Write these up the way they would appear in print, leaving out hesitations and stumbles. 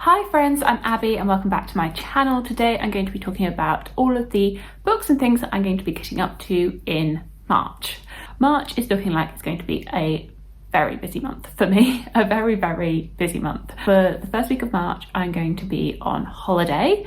Hi friends, I'm Abby and welcome back to my channel. Today I'm going to be talking about all of the books and things that I'm going to be getting up to in March. March is looking like it's going to be a very busy month for me, a very busy month. For the first week of March I'm going to be on holiday,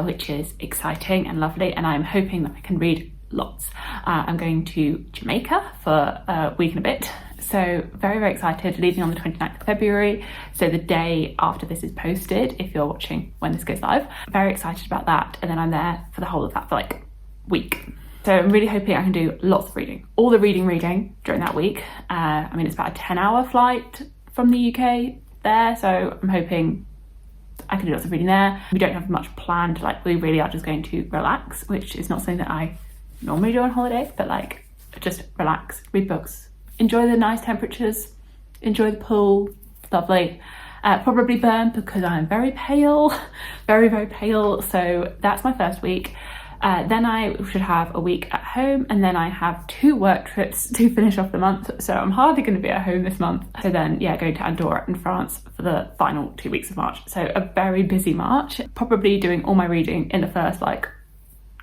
which is exciting and lovely, and I'm hoping that I can read lots. I'm going to Jamaica for a week and a bit. So very excited, leaving on the 29th of February. So the day after this is posted, if you're watching when this goes live. Very excited about that. And then I'm there for the whole of that for like a week. So I'm really hoping I can do lots of reading, all the reading during that week. I mean, it's about a 10-hour flight from the UK there. So I'm hoping I can do lots of reading there. We don't have much planned, like we really are just going to relax, which is not something that I normally do on holiday, but like just relax, read books, enjoy the nice temperatures, enjoy the pool, lovely. Probably burn because I'm very pale, very pale. So that's my first week. Then I should have a week at home, and then I have 2 work trips to finish off the month. So I'm hardly going to be at home this month. So then, yeah, going to Andorra in France for the final 2 weeks of March. So a very busy March, probably doing all my reading in the first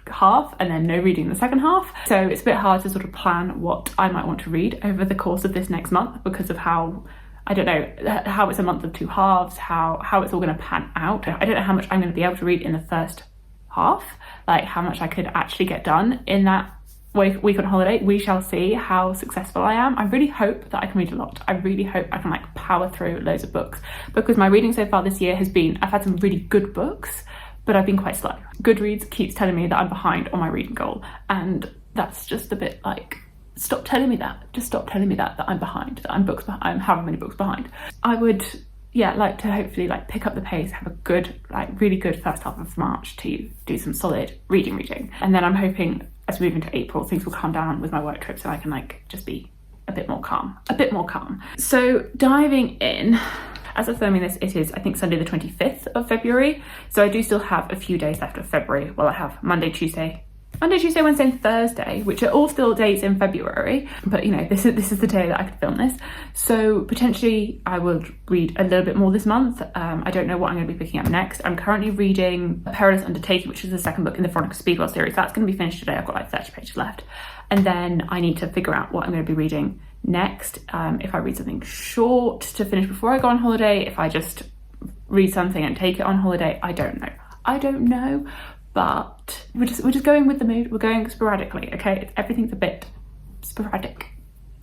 half and then no reading in the second half. So it's a bit hard to sort of plan what I might want to read over the course of this next month because of how, I don't know, how it's a month of 2 halves, how it's all going to pan out. I don't know how much I'm going to be able to read in the first half, like how much I could actually get done in that week on holiday. We shall see how successful I am. I really hope that I can read a lot. I really hope I can like power through loads of books, because my reading so far this year has been, I've had some really good books, but I've been quite slow. Goodreads keeps telling me that I'm behind on my reading goal, and that's just a bit like, stop telling me that. Just stop telling me that I'm behind, that I'm however many books behind. I would, yeah, like to hopefully like pick up the pace, have a good, like really good first half of March to do some solid reading. And then I'm hoping as we move into April, things will calm down with my work trips and I can like just be a bit more calm. So diving in, as of filming this, it is, I think, Sunday the 25th of February. So I do still have a few days left of February. Well, I have Monday, Tuesday, Wednesday and Thursday, which are all still days in February. But you know, this is the day that I could film this. So potentially I will read a little bit more this month. I don't know what I'm going to be picking up next. I'm currently reading A Perilous Undertaking, which is the second book in the Veronica Speedwell series. That's going to be finished today. I've got like 30 pages left. And then I need to figure out what I'm going to be reading next. If I read something short to finish before I go on holiday, if I just read something and take it on holiday, I don't know, but we're just going with the mood. We're going sporadically, okay? Everything's a bit sporadic,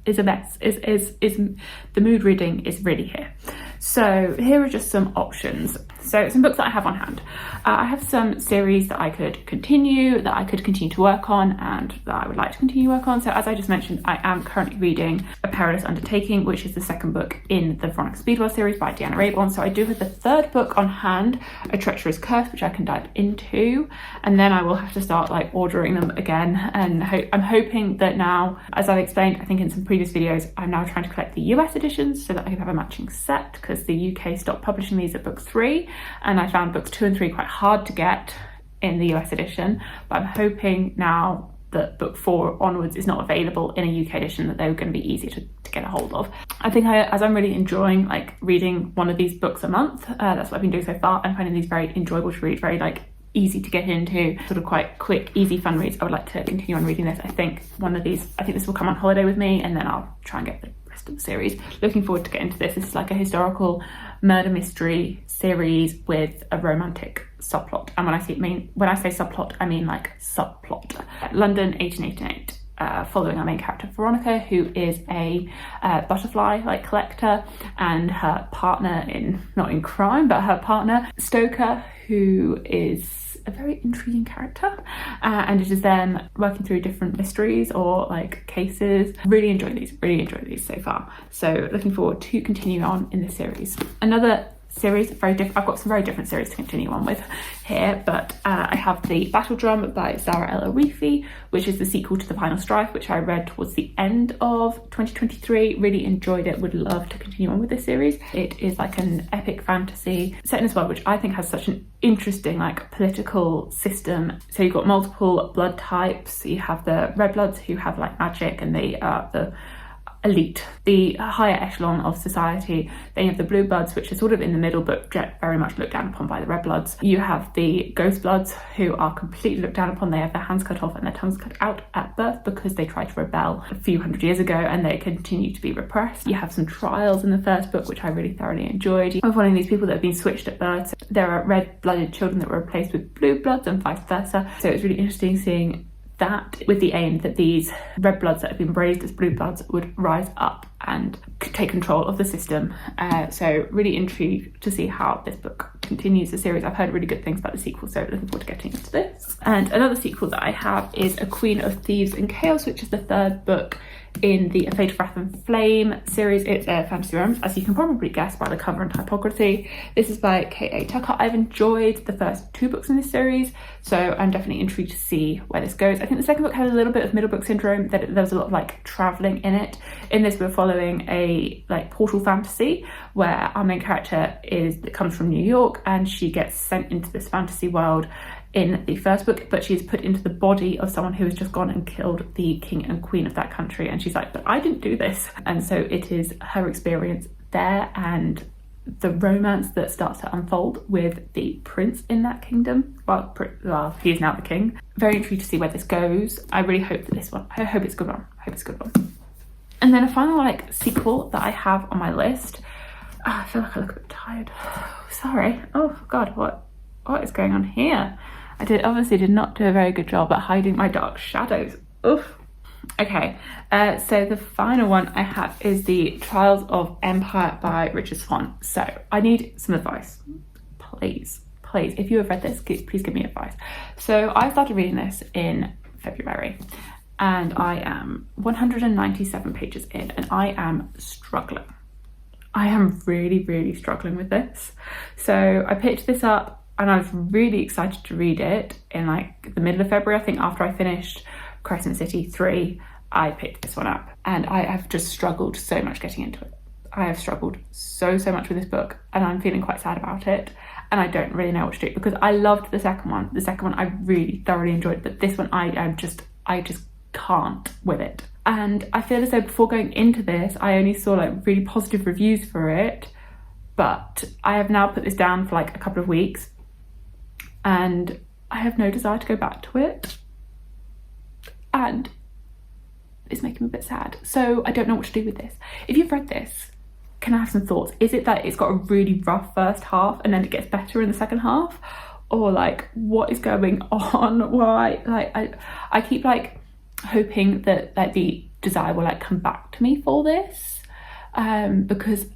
is a mess, is the mood reading is really here. So here are just some options. So some books that I have on hand. I have some series that I could continue to work on, and that I would like to continue to work on. So as I just mentioned, I am currently reading A Perilous Undertaking, which is the second book in the Veronica Speedwell series by Deanna Rayborn. So I do have the third book on hand, A Treacherous Curse, which I can dive into, and then I will have to start like ordering them again. And I'm hoping that now, as I've explained, I think in some previous videos, I'm now trying to collect the US editions so that I can have a matching set, because the UK stopped publishing these at book 3, and I found books 2 and 3 quite hard to get in the US edition. But I'm hoping now that book 4 onwards is not available in a UK edition, that they're going to be easier to get a hold of. I think as I'm really enjoying like reading one of these books a month, that's what I've been doing so far. I'm finding these very enjoyable to read, very like easy to get into, sort of quite quick, easy, fun reads. I would like to continue on reading this. I think this will come on holiday with me, and then I'll try and get the rest of the series. Looking forward to getting into this. This is like a historical murder mystery series with a romantic subplot. And when I say subplot, I mean like subplot. London, 1888. Following our main character Veronica, who is a butterfly like collector, and her partner not in crime, but her partner Stoker, who is a very intriguing character, and it is them working through different mysteries or like cases. Really enjoy these so far. So looking forward to continuing on in this series. Another series, I've got some very different series to continue on with here, but I have The Battle Drum by Zara El Arifi, which is the sequel to The Final Strife, which I read towards the end of 2023. Really enjoyed it, would love to continue on with this series. It is like an epic fantasy set in this world, which I think has such an interesting like political system. So you've got multiple blood types. You have the red bloods who have like magic, and they are elite, the higher echelon of society. Then you have the blue bloods, which are sort of in the middle but very much looked down upon by the red bloods. You have the ghost bloods, who are completely looked down upon. They have their hands cut off and their tongues cut out at birth because they tried to rebel a few hundred years ago, and they continue to be repressed. You have some trials in the first book, which I really thoroughly enjoyed. We're following these people that have been switched at birth. So there are red-blooded children that were replaced with blue bloods and vice versa. So it's really interesting seeing that, with the aim that these red bloods that have been raised as blue bloods would rise up and take control of the system. So really intrigued to see how this book continues the series. I've heard really good things about the sequel, so looking forward to getting into this. And another sequel that I have is A Queen of Thieves and Chaos, which is the third book in the A Fate of Wrath and Flame series. It's a fantasy romance, as you can probably guess by the cover and typography. This is by K.A. Tucker. I've enjoyed the first two books in this series, so I'm definitely intrigued to see where this goes. I think the second book had a little bit of middle book syndrome, that there was a lot of like traveling in it. In this, we're following a like portal fantasy where our main character comes from New York, and she gets sent into this fantasy world in the first book, but she's put into the body of someone who has just gone and killed the king and queen of that country, and she's like, but I didn't do this. And so it is her experience there and the romance that starts to unfold with the prince in that kingdom. Well, he is now the king. Very intrigued to see where this goes. I really hope that I hope it's a good one. I hope it's a good one. And then a final like sequel that I have on my list. I feel like I look a bit tired. Sorry. Oh God, what is going on here? I obviously did not do a very good job at hiding my dark shadows. Oof. Okay, so the final one I have is The Trials of Empire by Richard Swan. So I need some advice. Please, if you have read this, please give me advice. So I started reading this in February, and I am 197 pages in, and I am struggling. I am really, really struggling with this. So I picked this up, and I was really excited to read it in like the middle of February. I think after I finished Crescent City 3, I picked this one up, and I have just struggled so much getting into it. I have struggled so much with this book, and I'm feeling quite sad about it, and I don't really know what to do, because I loved the second one. The second one I really thoroughly enjoyed, but this one I just can't with it. And I feel as though before going into this, I only saw like really positive reviews for it, but I have now put this down for like a couple of weeks, and I have no desire to go back to it, and it's making me a bit sad. So I don't know what to do with this. If you've read this, can I have some thoughts? Is it that it's got a really rough first half and then it gets better in the second half? Or like, what is going on? Why? Like, I keep like hoping that like the desire will like come back to me for this, because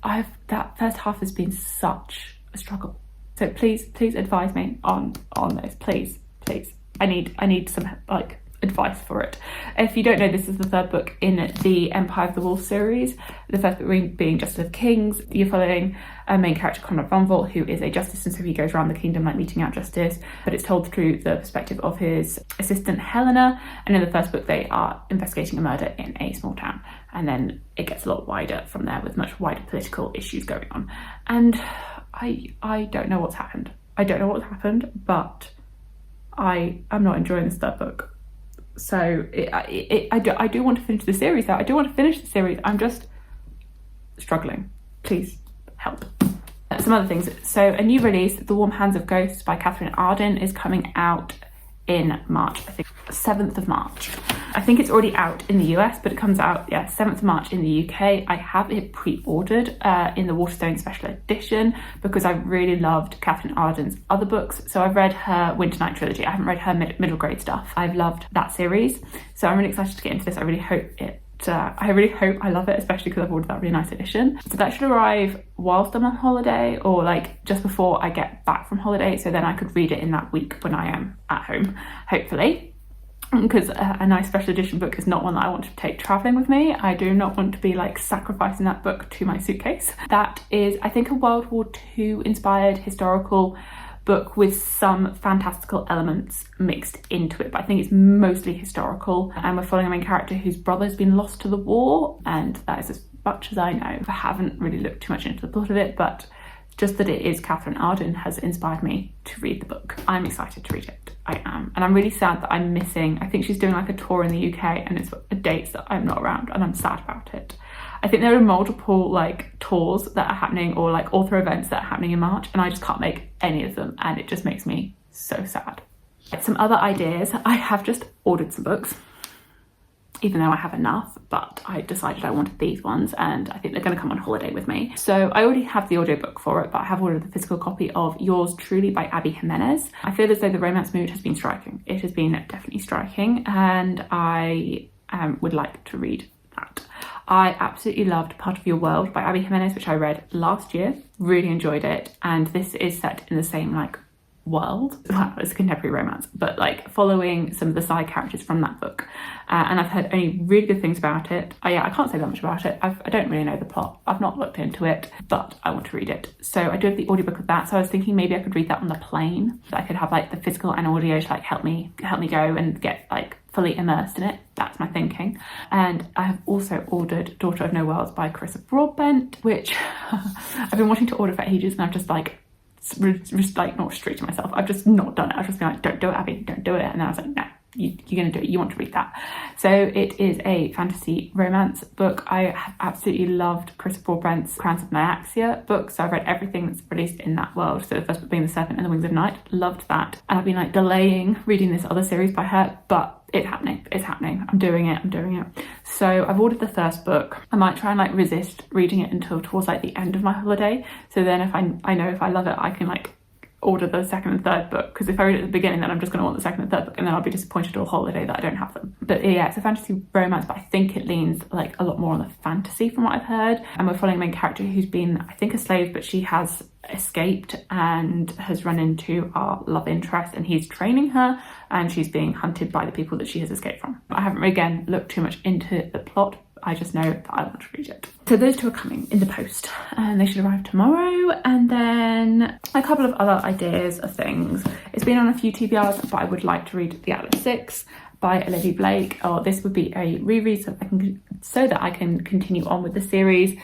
that first half has been such a struggle. So please advise me on this, please. I need some like advice for it. If you don't know, this is the third book in the Empire of the Wolf series. The first book being Justice of Kings. You're following a main character, Conrad von Volt, who is a justice, and so he goes around the kingdom like meting out justice, but it's told through the perspective of his assistant Helena. And in the first book they are investigating a murder in a small town, and then it gets a lot wider from there with much wider political issues going on. And I don't know what's happened. But I am not enjoying this third book. So I do want to finish the series though. I do want to finish the series. I'm just struggling. Please help. Some other things. So a new release, The Warm Hands of Ghosts by Catherine Arden, is coming out in March, I think 7th of March. I think it's already out in the US, but it comes out 7th of March in the UK. I have it pre-ordered in the Waterstone special edition because I really loved Catherine Arden's other books. So I've read her Winter Night trilogy. I haven't read her middle grade stuff. I've loved that series, so I'm really excited to get into this. I really hope I love it, especially because I've ordered that really nice edition. So that should arrive whilst I'm on holiday, or like just before I get back from holiday, so then I could read it in that week when I am at home, hopefully. Because a nice special edition book is not one that I want to take traveling with me. I do not want to be like sacrificing that book to my suitcase. That is, I think, a World War II inspired historical book with some fantastical elements mixed into it, but I think it's mostly historical, and we're following a main character whose brother's been lost to the war, and that is as much as I know. I haven't really looked too much into the plot of it, but just that it is Catherine Arden has inspired me to read the book. I'm excited to read it. I am. And I'm really sad that I'm missing, I think she's doing like a tour in the UK and it's dates that I'm not around, and I'm sad about it. I think there are multiple like tours that are happening, or like author events that are happening in March, and I just can't make any of them, and it just makes me so sad. Some other ideas, I have just ordered some books, even though I have enough, but I decided I wanted these ones and I think they're going to come on holiday with me. So I already have the audiobook for it, but I have ordered the physical copy of Yours Truly by Abby Jimenez. I feel as though the romance mood has been striking. It has been definitely striking, and I would like to read that. I absolutely loved Part of Your World by Abby Jimenez, which I read last year. Really enjoyed it, and this is set in the same like world. Well, it's a contemporary romance, but like following some of the side characters from that book, and I've heard only really good things about it. I can't say that much about it. I don't really know the plot. I've not looked into it, but I want to read it. So I do have the audiobook of that, so I was thinking maybe I could read that on the plane, so I could have like the physical and audio to like help me go and get like fully immersed in it. That's my thinking. And I have also ordered Daughter of No Worlds by Carissa Broadbent, which I've been wanting to order for ages, and I've just like not restricted myself. I've just not done it. I've just been like, don't do it, Abby, don't do it. And then I was like, no, you're going to do it. You want to read that. So it is a fantasy romance book. I have absolutely loved Carissa Broadbent's Crowns of Nyaxia book. So I've read everything that's released in that world. So the first book being The Serpent and the Wings of Night. Loved that. And I've been like delaying reading this other series by her, but it's happening. I'm doing it. So I've ordered the first book. I might try and like resist reading it until towards like the end of my holiday. So then if I know if I love it, I can like order the second and third book, because if I read it at the beginning, then I'm just going to want the second and third book, and then I'll be disappointed all holiday that I don't have them. But yeah, it's a fantasy romance, but I think it leans like a lot more on the fantasy from what I've heard. And we're following a main character who's been, I think, a slave, but she has escaped and has run into our love interest, and he's training her, and she's being hunted by the people that she has escaped from. I haven't again looked too much into the plot. I just know that I want to read it. So those two are coming in the post, and they should arrive tomorrow. And then a couple of other ideas of things. It's been on a few TBRs, but I would like to read The Atlas 6 by Olivia Blake. Or this would be a reread so that I can continue on with the series.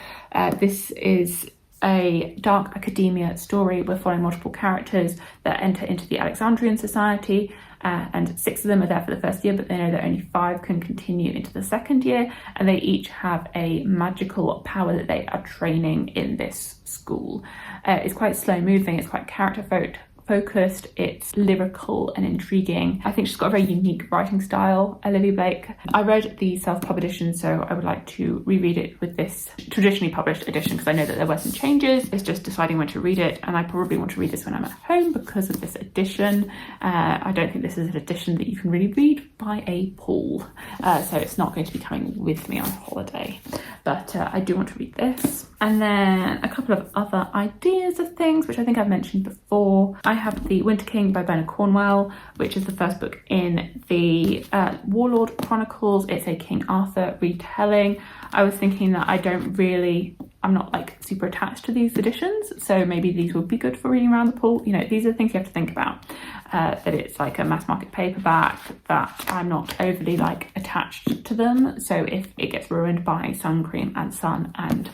This is a dark academia story. We're following multiple characters that enter into the Alexandrian Society, and 6 of them are there for the first year, but they know that only 5 can continue into the second year, and they each have a magical power that they are training in this school. It's quite slow moving, it's quite character focused, it's lyrical and intriguing. I think she's got a very unique writing style, Olivia Blake. I read the self-pub edition, so I would like to reread it with this traditionally published edition, because I know that there were some changes. It's just deciding when to read it, and I probably want to read this when I'm at home because of this edition. I don't think this is an edition that you can really read by a pool, so it's not going to be coming with me on holiday, but I do want to read this. And then a couple of other ideas of things, which I think I've mentioned before. I have The Winter King by Bernard Cornwell, which is the first book in the Warlord Chronicles. It's a King Arthur retelling. I was thinking that I'm not like super attached to these editions, so maybe these would be good for reading around the pool. You know, these are the things you have to think about. That it's like a mass market paperback, that I'm not overly like attached to them. So if it gets ruined by sun cream and sun and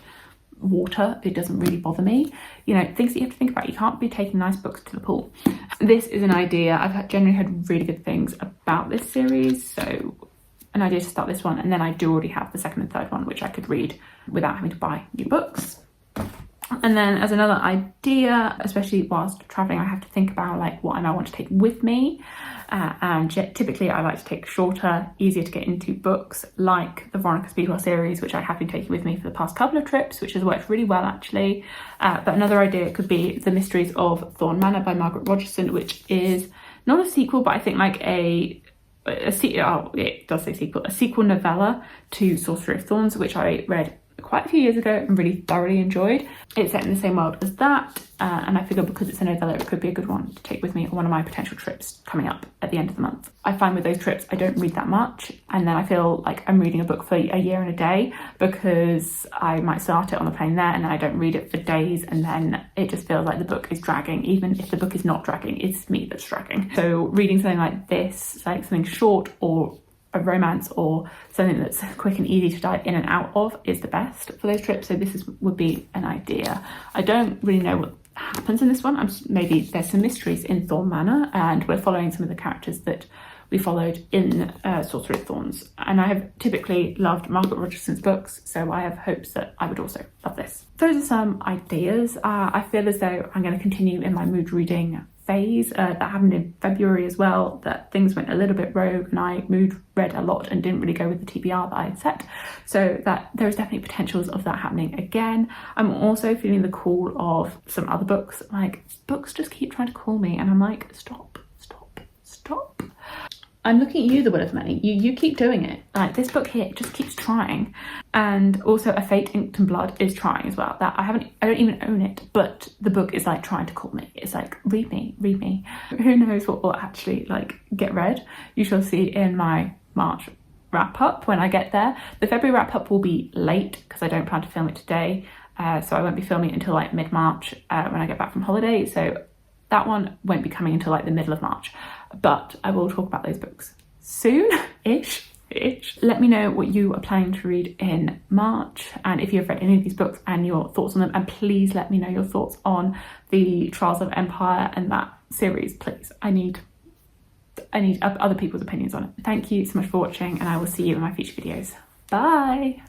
water, it doesn't really bother me. You know, things that you have to think about. You can't be taking nice books to the pool. This is an idea. I've generally heard really good things about this series, so an idea to start this one, and then I do already have the second and third one, which I could read without having to buy new books. And then as another idea, especially whilst traveling, I have to think about like what I want to take with me. And typically I like to take shorter, easier to get into books like the Veronica Speedwell series, which I have been taking with me for the past couple of trips, which has worked really well actually. But another idea could be The Mysteries of Thorn Manor by Margaret Rogerson, which is not a sequel, but I think like it does say sequel, a sequel novella to Sorcery of Thorns, which I read quite a few years ago and really thoroughly enjoyed. It's set in the same world as that, and I figure because it's a novella, it could be a good one to take with me on one of my potential trips coming up at the end of the month. I find with those trips I don't read that much, and then I feel like I'm reading a book for a year and a day, because I might start it on the plane there and then I don't read it for days, and then it just feels like the book is dragging, even if the book is not dragging, it's me that's dragging. So reading something like this, like something short or a romance or something that's quick and easy to dive in and out of, is the best for those trips. So this would be an idea. I don't really know happens in this one. Maybe there's some mysteries in Thorn Manor, and we're following some of the characters that we followed in Sorcery of Thorns. And I have typically loved Margaret Rogerson's books, so I have hopes that I would also love this. Those are some ideas. I feel as though I'm going to continue in my mood reading phase. That happened in February as well, that things went a little bit rogue and I mood read a lot and didn't really go with the TBR that I had set. So that there's definitely potentials of that happening again. I'm also feeling the call of some other books. Like, books just keep trying to call me and I'm like, stop. I'm looking at you, The Will of Many. You keep doing it. Like, this book here just keeps trying. And also A Fate Inked in Blood is trying as well. That I don't even own it, but the book is like trying to call me. It's like, read me. Who knows what will actually like get read? You shall see in my March wrap up when I get there. The February wrap up will be late because I don't plan to film it today. So I won't be filming it until like mid-March when I get back from holiday. So that one won't be coming until like the middle of March, but I will talk about those books soon-ish. Let me know what you are planning to read in March, and if you've read any of these books and your thoughts on them, and please let me know your thoughts on the Trials of Empire and that series, please. I need other people's opinions on it. Thank you so much for watching, and I will see you in my future videos. Bye!